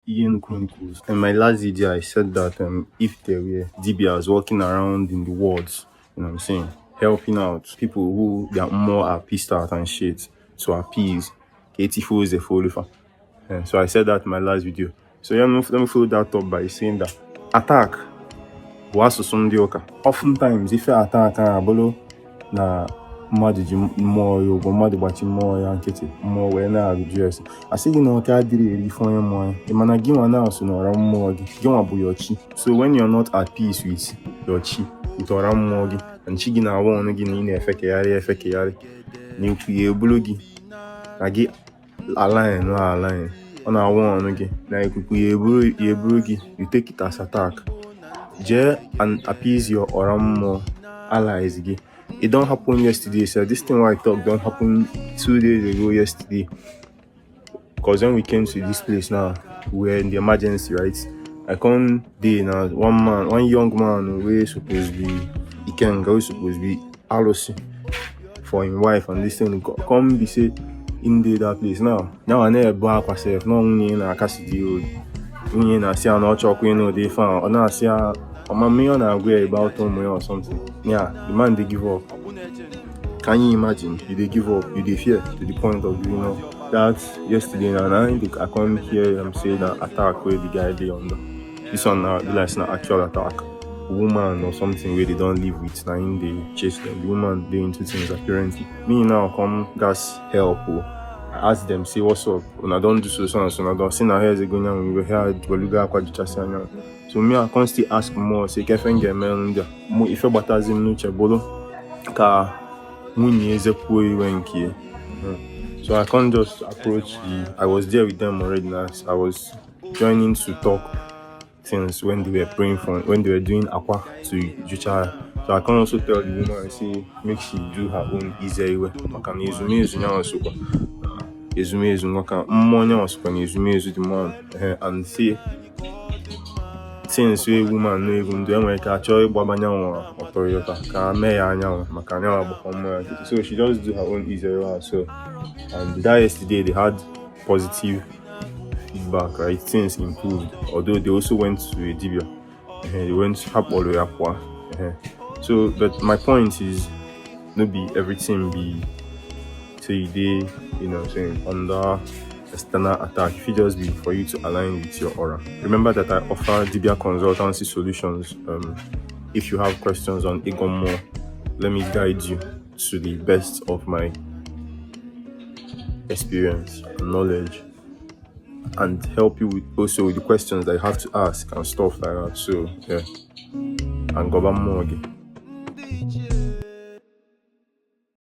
Iyienu Chronicles. In my last video, I said that if there were Dibias walking around in the wards, you know what I'm saying, helping out people who they are more pissed out and shit to appease, so I said that in my last video. So yeah, let me follow that up by saying that attack was oftentimes if you attack na mmadụ ji mmụọ ya ụgwọ mmadụ gbachi mmụọ ya nkịtị mmụọ wee na-arụju ese asị gị na ọka adịrị eri ife onye mmụọ ya ị mana gị nwa na-asụ n'ọra mmụọ gị gị nwa bụ your chi. So when you're not at peace with your chi, with ọra mmụọ gị, and chi gị na-awa ọnụ gị na ị na-efekegharị na ikwu ya ebulu gị na gị align ọ na-awa ọnụ gị na ikuku ya eburu gị, you take it as attack. Jee and appease your ọra mmụọ allies gị. It don't happen yesterday, so this thing I talk don't happen 2 days ago yesterday. Because when we came to this place now, we were in the emergency, right? I come there now, one young man who supposed to be Ikenga, who supposed to be Alosi for his wife, and this thing come be say in that place now. Now I never back myself, no na Cassidy, na see an ochok we know they found, or na see a million agree about or something. Yeah, the man they give up. Can you imagine? You they give up, you they fear to the point of that yesterday and I come here and say that attack where the guy they under. This one now like an actual attack. Woman or something where they don't live with, now in they chase them. The woman they into things apparently. Me now come gas help. I ask them, say what's up, and I don't do so and so, I don't see now here's a going on, we were here, so me I constantly ask more, say kefen get me mo ife batazim no chebolo ka munye zepo iwenki. So I can't just approach I was there with them already now. I was joining to talk things when they were praying when they were doing aqua to Juchara. So I can also tell the woman and say make she do her own Izee Iwe. And see things we woman no even do when ka chọ igbabanya nwa otoyota ka me ya anya maka anya agbakọ. So she just do her own Izee. So and that yesterday they had positive feedback, right? Things improved, although they also went to a Dibia. They went up all the way up. So but my point is no be everything be say they saying under external attack. If it just be for you to align with your aura. Remember that I offer Dibia consultancy solutions. If you have questions on Egomo, let me guide you to the best of my experience and knowledge and help you with also with the questions that you have to ask and stuff like that. So yeah, and go back more again.